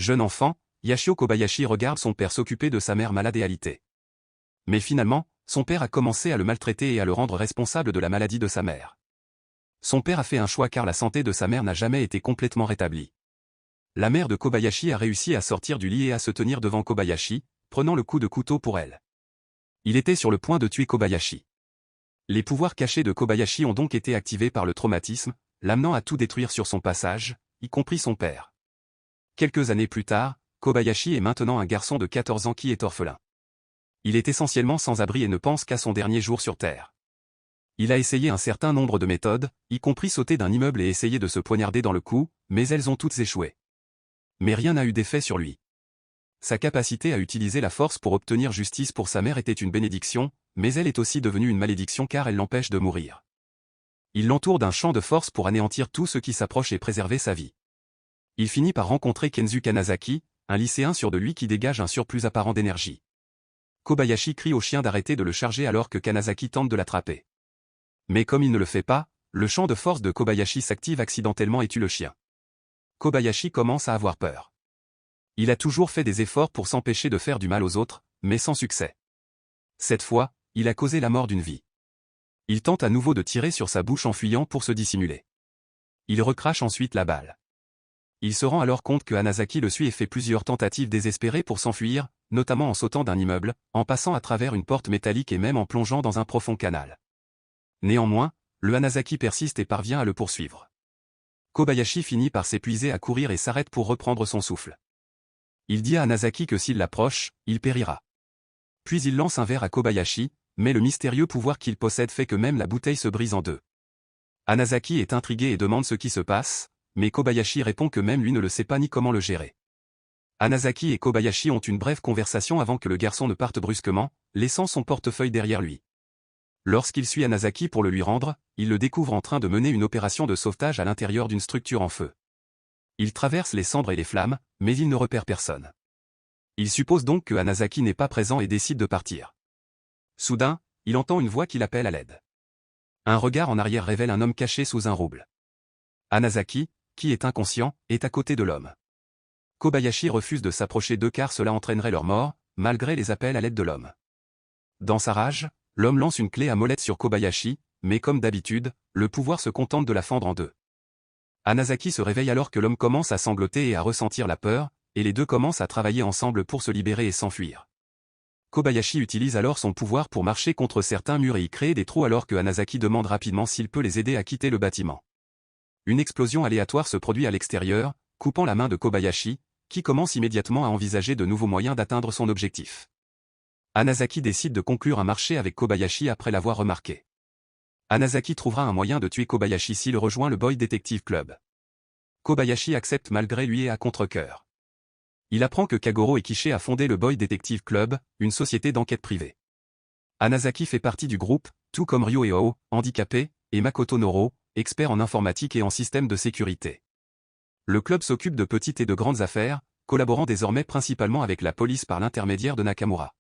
Jeune enfant, Yashio Kobayashi regarde son père s'occuper de sa mère malade et alitée. Mais finalement, son père a commencé à le maltraiter et à le rendre responsable de la maladie de sa mère. Son père a fait un choix car la santé de sa mère n'a jamais été complètement rétablie. La mère de Kobayashi a réussi à sortir du lit et à se tenir devant Kobayashi, prenant le coup de couteau pour elle. Il était sur le point de tuer Kobayashi. Les pouvoirs cachés de Kobayashi ont donc été activés par le traumatisme, l'amenant à tout détruire sur son passage, y compris son père. Quelques années plus tard, Kobayashi est maintenant un garçon de 14 ans qui est orphelin. Il est essentiellement sans abri et ne pense qu'à son dernier jour sur Terre. Il a essayé un certain nombre de méthodes, y compris sauter d'un immeuble et essayer de se poignarder dans le cou, mais elles ont toutes échoué. Mais rien n'a eu d'effet sur lui. Sa capacité à utiliser la force pour obtenir justice pour sa mère était une bénédiction, mais elle est aussi devenue une malédiction car elle l'empêche de mourir. Il l'entoure d'un champ de force pour anéantir tout ce qui s'approche et préserver sa vie. Il finit par rencontrer Kenzu Kanazaki, un lycéen sûr de lui qui dégage un surplus apparent d'énergie. Kobayashi crie au chien d'arrêter de le charger alors que Kanazaki tente de l'attraper. Mais comme il ne le fait pas, le champ de force de Kobayashi s'active accidentellement et tue le chien. Kobayashi commence à avoir peur. Il a toujours fait des efforts pour s'empêcher de faire du mal aux autres, mais sans succès. Cette fois, il a causé la mort d'une vie. Il tente à nouveau de tirer sur sa bouche en fuyant pour se dissimuler. Il recrache ensuite la balle. Il se rend alors compte que Hanazaki le suit et fait plusieurs tentatives désespérées pour s'enfuir, notamment en sautant d'un immeuble, en passant à travers une porte métallique et même en plongeant dans un profond canal. Néanmoins, le Hanazaki persiste et parvient à le poursuivre. Kobayashi finit par s'épuiser à courir et s'arrête pour reprendre son souffle. Il dit à Hanazaki que s'il l'approche, il périra. Puis il lance un verre à Kobayashi, mais le mystérieux pouvoir qu'il possède fait que même la bouteille se brise en deux. Hanazaki est intrigué et demande ce qui se passe, mais Kobayashi répond que même lui ne le sait pas ni comment le gérer. Hanazaki et Kobayashi ont une brève conversation avant que le garçon ne parte brusquement, laissant son portefeuille derrière lui. Lorsqu'il suit Hanazaki pour le lui rendre, il le découvre en train de mener une opération de sauvetage à l'intérieur d'une structure en feu. Il traverse les cendres et les flammes, mais il ne repère personne. Il suppose donc que Hanazaki n'est pas présent et décide de partir. Soudain, il entend une voix qui l'appelle à l'aide. Un regard en arrière révèle un homme caché sous un rouble. Hanazaki, qui est inconscient, est à côté de l'homme. Kobayashi refuse de s'approcher d'eux car cela entraînerait leur mort, malgré les appels à l'aide de l'homme. Dans sa rage, l'homme lance une clé à molette sur Kobayashi, mais comme d'habitude, le pouvoir se contente de la fendre en deux. Hanazaki se réveille alors que l'homme commence à sangloter et à ressentir la peur, et les deux commencent à travailler ensemble pour se libérer et s'enfuir. Kobayashi utilise alors son pouvoir pour marcher contre certains murs et y créer des trous alors que Hanazaki demande rapidement s'il peut les aider à quitter le bâtiment. Une explosion aléatoire se produit à l'extérieur, coupant la main de Kobayashi, qui commence immédiatement à envisager de nouveaux moyens d'atteindre son objectif. Hanazaki décide de conclure un marché avec Kobayashi après l'avoir remarqué. Hanazaki trouvera un moyen de tuer Kobayashi s'il rejoint le Boy Detective Club. Kobayashi accepte malgré lui et à contre-cœur. Il apprend que Kagoro Ekishi a fondé le Boy Detective Club, une société d'enquête privée. Hanazaki fait partie du groupe, tout comme Ryo Eo, handicapé, et Makoto Noro, expert en informatique et en système de sécurité. Le club s'occupe de petites et de grandes affaires, collaborant désormais principalement avec la police par l'intermédiaire de Nakamura.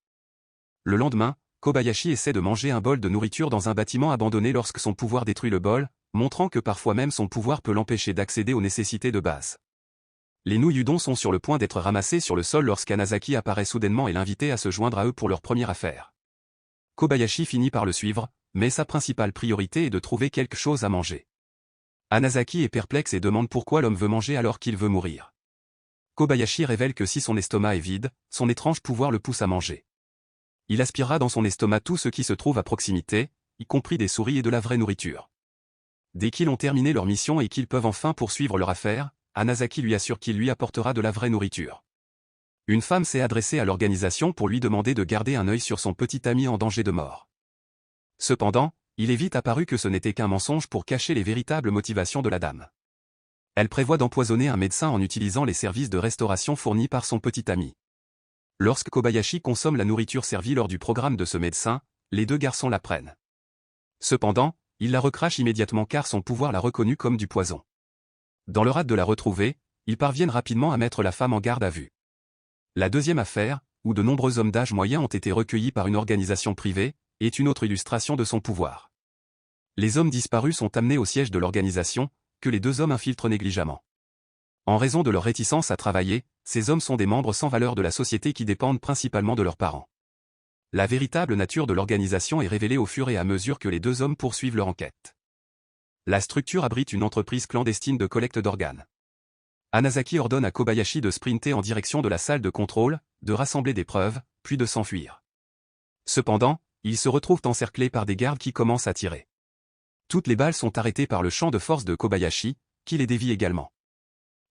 Le lendemain, Kobayashi essaie de manger un bol de nourriture dans un bâtiment abandonné lorsque son pouvoir détruit le bol, montrant que parfois même son pouvoir peut l'empêcher d'accéder aux nécessités de base. Les nouilles udon sont sur le point d'être ramassées sur le sol lorsqu'Hanazaki apparaît soudainement et l'invite à se joindre à eux pour leur première affaire. Kobayashi finit par le suivre, mais sa principale priorité est de trouver quelque chose à manger. Hanazaki est perplexe et demande pourquoi l'homme veut manger alors qu'il veut mourir. Kobayashi révèle que si son estomac est vide, son étrange pouvoir le pousse à manger. Il aspirera dans son estomac tout ce qui se trouve à proximité, y compris des souris et de la vraie nourriture. Dès qu'ils ont terminé leur mission et qu'ils peuvent enfin poursuivre leur affaire, Hanazaki lui assure qu'il lui apportera de la vraie nourriture. Une femme s'est adressée à l'organisation pour lui demander de garder un œil sur son petit ami en danger de mort. Cependant, il est vite apparu que ce n'était qu'un mensonge pour cacher les véritables motivations de la dame. Elle prévoit d'empoisonner un médecin en utilisant les services de restauration fournis par son petit ami. Lorsque Kobayashi consomme la nourriture servie lors du programme de ce médecin, les deux garçons la prennent. Cependant, il la recrache immédiatement car son pouvoir l'a reconnue comme du poison. Dans leur hâte de la retrouver, ils parviennent rapidement à mettre la femme en garde à vue. La deuxième affaire, où de nombreux hommes d'âge moyen ont été recueillis par une organisation privée, est une autre illustration de son pouvoir. Les hommes disparus sont amenés au siège de l'organisation, que les deux hommes infiltrent négligemment. En raison de leur réticence à travailler, ces hommes sont des membres sans valeur de la société qui dépendent principalement de leurs parents. La véritable nature de l'organisation est révélée au fur et à mesure que les deux hommes poursuivent leur enquête. La structure abrite une entreprise clandestine de collecte d'organes. Hanazaki ordonne à Kobayashi de sprinter en direction de la salle de contrôle, de rassembler des preuves, puis de s'enfuir. Cependant, ils se retrouvent encerclés par des gardes qui commencent à tirer. Toutes les balles sont arrêtées par le champ de force de Kobayashi, qui les dévie également.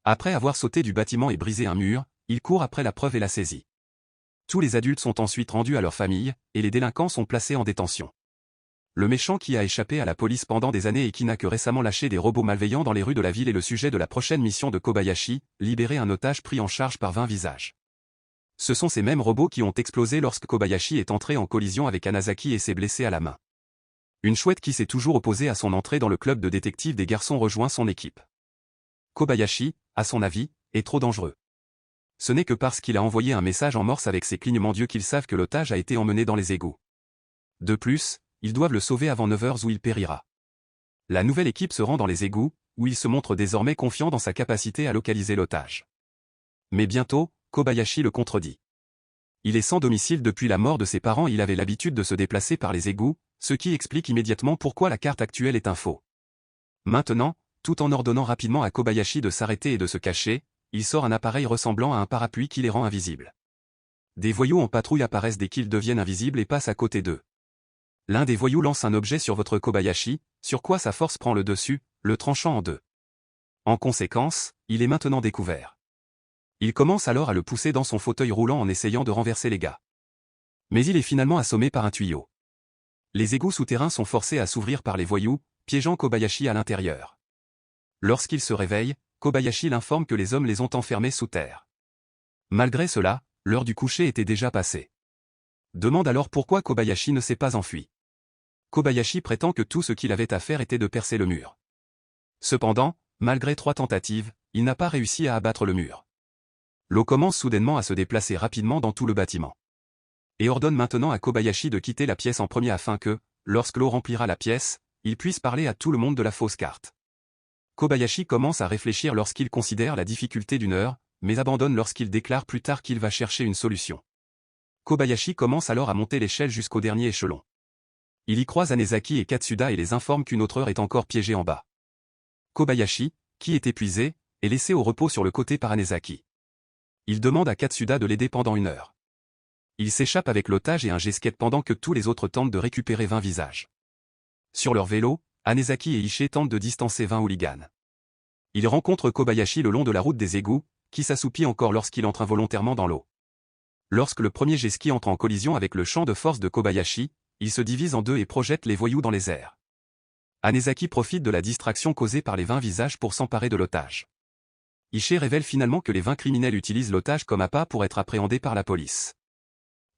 Après avoir sauté du bâtiment et brisé un mur, il court après la preuve et la saisit. Tous les adultes sont ensuite rendus à leur famille, et les délinquants sont placés en détention. Le méchant qui a échappé à la police pendant des années et qui n'a que récemment lâché des robots malveillants dans les rues de la ville est le sujet de la prochaine mission de Kobayashi, libérer un otage pris en charge par 20 visages. Ce sont ces mêmes robots qui ont explosé lorsque Kobayashi est entré en collision avec Hanazaki et s'est blessé à la main. Une chouette qui s'est toujours opposée à son entrée dans le club de détectives des garçons rejoint son équipe. Kobayashi, à son avis, est trop dangereux. Ce n'est que parce qu'il a envoyé un message en morse avec ses clignements d'yeux qu'ils savent que l'otage a été emmené dans les égouts. De plus, ils doivent le sauver avant 9 heures où il périra. La nouvelle équipe se rend dans les égouts, où il se montre désormais confiant dans sa capacité à localiser l'otage. Mais bientôt, Kobayashi le contredit. Il est sans domicile depuis la mort de ses parents et il avait l'habitude de se déplacer par les égouts, ce qui explique immédiatement pourquoi la carte actuelle est un faux. Maintenant, tout en ordonnant rapidement à Kobayashi de s'arrêter et de se cacher, il sort un appareil ressemblant à un parapluie qui les rend invisibles. Des voyous en patrouille apparaissent dès qu'ils deviennent invisibles et passent à côté d'eux. L'un des voyous lance un objet sur votre Kobayashi, sur quoi sa force prend le dessus, le tranchant en deux. En conséquence, il est maintenant découvert. Il commence alors à le pousser dans son fauteuil roulant en essayant de renverser les gars. Mais il est finalement assommé par un tuyau. Les égouts souterrains sont forcés à s'ouvrir par les voyous, piégeant Kobayashi à l'intérieur. Lorsqu'il se réveille, Kobayashi l'informe que les hommes les ont enfermés sous terre. Malgré cela, l'heure du coucher était déjà passée. Demande alors pourquoi Kobayashi ne s'est pas enfui. Kobayashi prétend que tout ce qu'il avait à faire était de percer le mur. Cependant, malgré 3 tentatives, il n'a pas réussi à abattre le mur. L'eau commence soudainement à se déplacer rapidement dans tout le bâtiment. Et ordonne maintenant à Kobayashi de quitter la pièce en premier afin que, lorsque l'eau remplira la pièce, il puisse parler à tout le monde de la fausse carte. Kobayashi commence à réfléchir lorsqu'il considère la difficulté d'une heure, mais abandonne lorsqu'il déclare plus tard qu'il va chercher une solution. Kobayashi commence alors à monter l'échelle jusqu'au dernier échelon. Il y croise Hanezaki et Katsuda et les informe qu'une autre heure est encore piégée en bas. Kobayashi, qui est épuisé, est laissé au repos sur le côté par Hanezaki. Il demande à Katsuda de l'aider pendant 1 heure. Il s'échappe avec l'otage et un jet-ski pendant que tous les autres tentent de récupérer 20 visages. Sur leur vélo, Hanezaki et Ishii tentent de distancer 20 hooligans. Ils rencontrent Kobayashi le long de la route des égouts, qui s'assoupit encore lorsqu'il entre involontairement dans l'eau. Lorsque le premier jet-ski entre en collision avec le champ de force de Kobayashi, il se divise en deux et projette les voyous dans les airs. Hanezaki profite de la distraction causée par les 20 visages pour s'emparer de l'otage. Ishii révèle finalement que les 20 criminels utilisent l'otage comme appât pour être appréhendés par la police.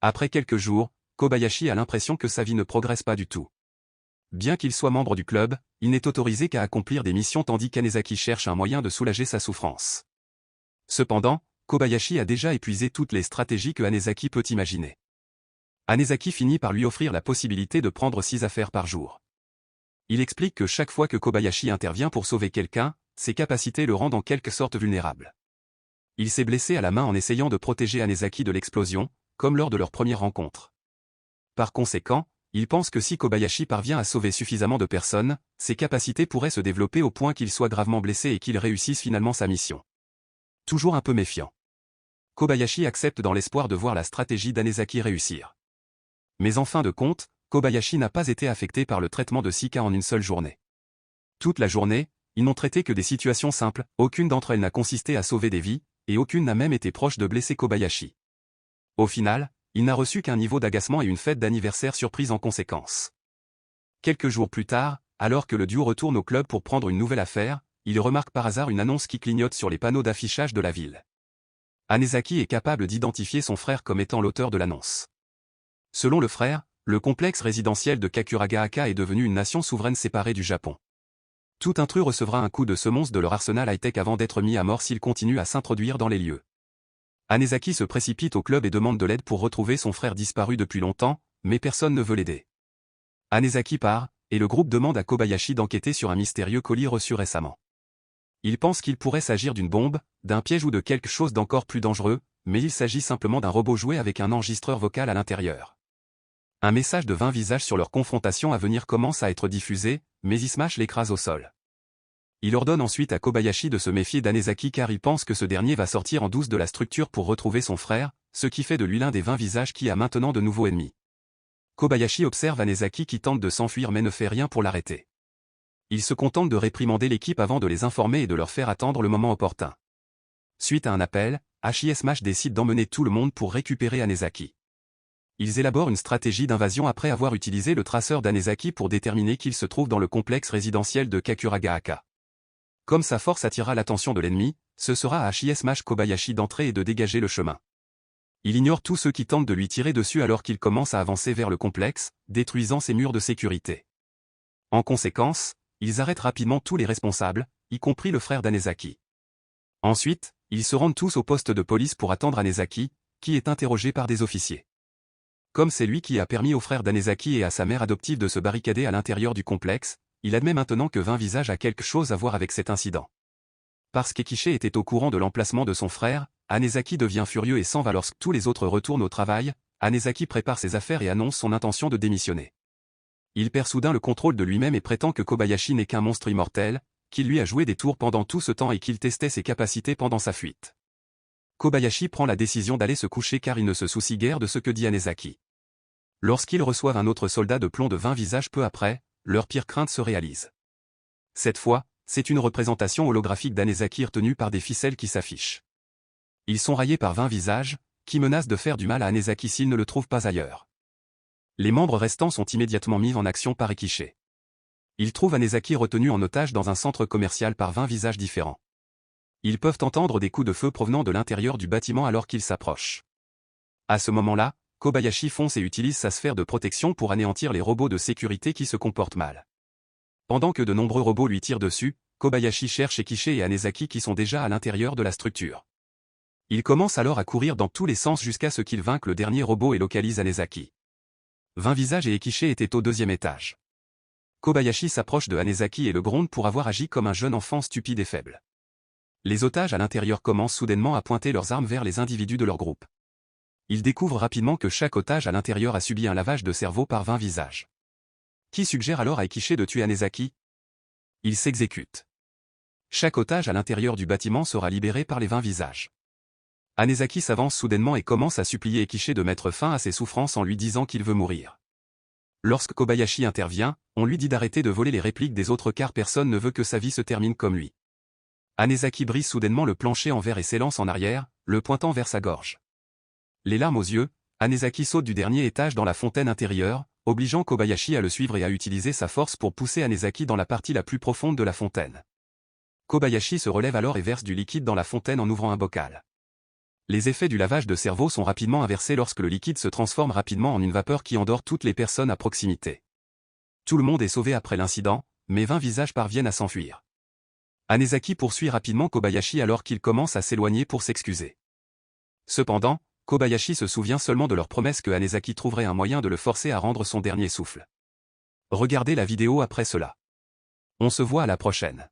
Après quelques jours, Kobayashi a l'impression que sa vie ne progresse pas du tout. Bien qu'il soit membre du club, il n'est autorisé qu'à accomplir des missions tandis qu'Hanezaki cherche un moyen de soulager sa souffrance. Cependant, Kobayashi a déjà épuisé toutes les stratégies que Hanezaki peut imaginer. Hanezaki finit par lui offrir la possibilité de prendre 6 affaires par jour. Il explique que chaque fois que Kobayashi intervient pour sauver quelqu'un, ses capacités le rendent en quelque sorte vulnérable. Il s'est blessé à la main en essayant de protéger Hanezaki de l'explosion, comme lors de leur première rencontre. Par conséquent, il pense que si Kobayashi parvient à sauver suffisamment de personnes, ses capacités pourraient se développer au point qu'il soit gravement blessé et qu'il réussisse finalement sa mission. Toujours un peu méfiant. Kobayashi accepte dans l'espoir de voir la stratégie d'Hanezaki réussir. Mais en fin de compte, Kobayashi n'a pas été affecté par le traitement de 6 cas en une seule journée. Toute la journée, ils n'ont traité que des situations simples, aucune d'entre elles n'a consisté à sauver des vies, et aucune n'a même été proche de blesser Kobayashi. Au final, il n'a reçu qu'un niveau d'agacement et une fête d'anniversaire surprise en conséquence. Quelques jours plus tard, alors que le duo retourne au club pour prendre une nouvelle affaire, il remarque par hasard une annonce qui clignote sur les panneaux d'affichage de la ville. Hanezaki est capable d'identifier son frère comme étant l'auteur de l'annonce. Selon le frère, le complexe résidentiel de Kakuragaoka est devenu une nation souveraine séparée du Japon. Tout intrus recevra un coup de semonce de leur arsenal high-tech avant d'être mis à mort s'il continue à s'introduire dans les lieux. Hanezaki se précipite au club et demande de l'aide pour retrouver son frère disparu depuis longtemps, mais personne ne veut l'aider. Hanezaki part, et le groupe demande à Kobayashi d'enquêter sur un mystérieux colis reçu récemment. Il pense qu'il pourrait s'agir d'une bombe, d'un piège ou de quelque chose d'encore plus dangereux, mais il s'agit simplement d'un robot jouet avec un enregistreur vocal à l'intérieur. Un message de 20 visages sur leur confrontation à venir commence à être diffusé, mais Ismash l'écrase au sol. Il ordonne ensuite à Kobayashi de se méfier d'Anezaki car il pense que ce dernier va sortir en douce de la structure pour retrouver son frère, ce qui fait de lui l'un des 20 visages qui a maintenant de nouveaux ennemis. Kobayashi observe Anezaki qui tente de s'enfuir mais ne fait rien pour l'arrêter. Il se contente de réprimander l'équipe avant de les informer et de leur faire attendre le moment opportun. Suite à un appel, Hachi et Smash décident d'emmener tout le monde pour récupérer Anezaki. Ils élaborent une stratégie d'invasion après avoir utilisé le traceur d'Anezaki pour déterminer qu'il se trouve dans le complexe résidentiel de Kakuragaoka. Comme sa force attira l'attention de l'ennemi, ce sera à Hachi et Smash Kobayashi d'entrer et de dégager le chemin. Il ignore tous ceux qui tentent de lui tirer dessus alors qu'il commence à avancer vers le complexe, détruisant ses murs de sécurité. En conséquence, ils arrêtent rapidement tous les responsables, y compris le frère d'Anezaki. Ensuite, ils se rendent tous au poste de police pour attendre Anezaki, qui est interrogé par des officiers. Comme c'est lui qui a permis au frère d'Anezaki et à sa mère adoptive de se barricader à l'intérieur du complexe, il admet maintenant que 20 visages a quelque chose à voir avec cet incident. Parce qu'Ekiche était au courant de l'emplacement de son frère, Anezaki devient furieux et s'en va lorsque tous les autres retournent au travail. Anezaki prépare ses affaires et annonce son intention de démissionner. Il perd soudain le contrôle de lui-même et prétend que Kobayashi n'est qu'un monstre immortel, qu'il lui a joué des tours pendant tout ce temps et qu'il testait ses capacités pendant sa fuite. Kobayashi prend la décision d'aller se coucher car il ne se soucie guère de ce que dit Anezaki. Lorsqu'ils reçoivent un autre soldat de plomb de 20 visages peu après, leur pire crainte se réalise. Cette fois, c'est une représentation holographique d'Anezaki retenue par des ficelles qui s'affichent. Ils sont raillés par 20 visages, qui menacent de faire du mal à Anezaki s'ils ne le trouvent pas ailleurs. Les membres restants sont immédiatement mis en action par Ekiche. Ils trouvent Anezaki retenu en otage dans un centre commercial par 20 visages différents. Ils peuvent entendre des coups de feu provenant de l'intérieur du bâtiment alors qu'ils s'approchent. À ce moment-là, Kobayashi fonce et utilise sa sphère de protection pour anéantir les robots de sécurité qui se comportent mal. Pendant que de nombreux robots lui tirent dessus, Kobayashi cherche Ekiche et Anezaki qui sont déjà à l'intérieur de la structure. Il commence alors à courir dans tous les sens jusqu'à ce qu'il vainque le dernier robot et localise Anezaki. 20 visages et Ekiche étaient au 2e étage. Kobayashi s'approche de Anezaki et le gronde pour avoir agi comme un jeune enfant stupide et faible. Les otages à l'intérieur commencent soudainement à pointer leurs armes vers les individus de leur groupe. Ils découvrent rapidement que chaque otage à l'intérieur a subi un lavage de cerveau par 20 visages. Qui suggère alors à Ekiche de tuer Anezaki? Il s'exécute. Chaque otage à l'intérieur du bâtiment sera libéré par les 20 visages. Anezaki s'avance soudainement et commence à supplier Ekiche de mettre fin à ses souffrances en lui disant qu'il veut mourir. Lorsque Kobayashi intervient, on lui dit d'arrêter de voler les répliques des autres car personne ne veut que sa vie se termine comme lui. Anezaki brise soudainement le plancher en verre et s'élance en arrière, le pointant vers sa gorge. Les larmes aux yeux, Anezaki saute du dernier étage dans la fontaine intérieure, obligeant Kobayashi à le suivre et à utiliser sa force pour pousser Anezaki dans la partie la plus profonde de la fontaine. Kobayashi se relève alors et verse du liquide dans la fontaine en ouvrant un bocal. Les effets du lavage de cerveau sont rapidement inversés lorsque le liquide se transforme rapidement en une vapeur qui endort toutes les personnes à proximité. Tout le monde est sauvé après l'incident, mais 20 visages parviennent à s'enfuir. Anezaki poursuit rapidement Kobayashi alors qu'il commence à s'éloigner pour s'excuser. Cependant, Kobayashi se souvient seulement de leur promesse que Anezaki trouverait un moyen de le forcer à rendre son dernier souffle. Regardez la vidéo après cela. On se voit à la prochaine.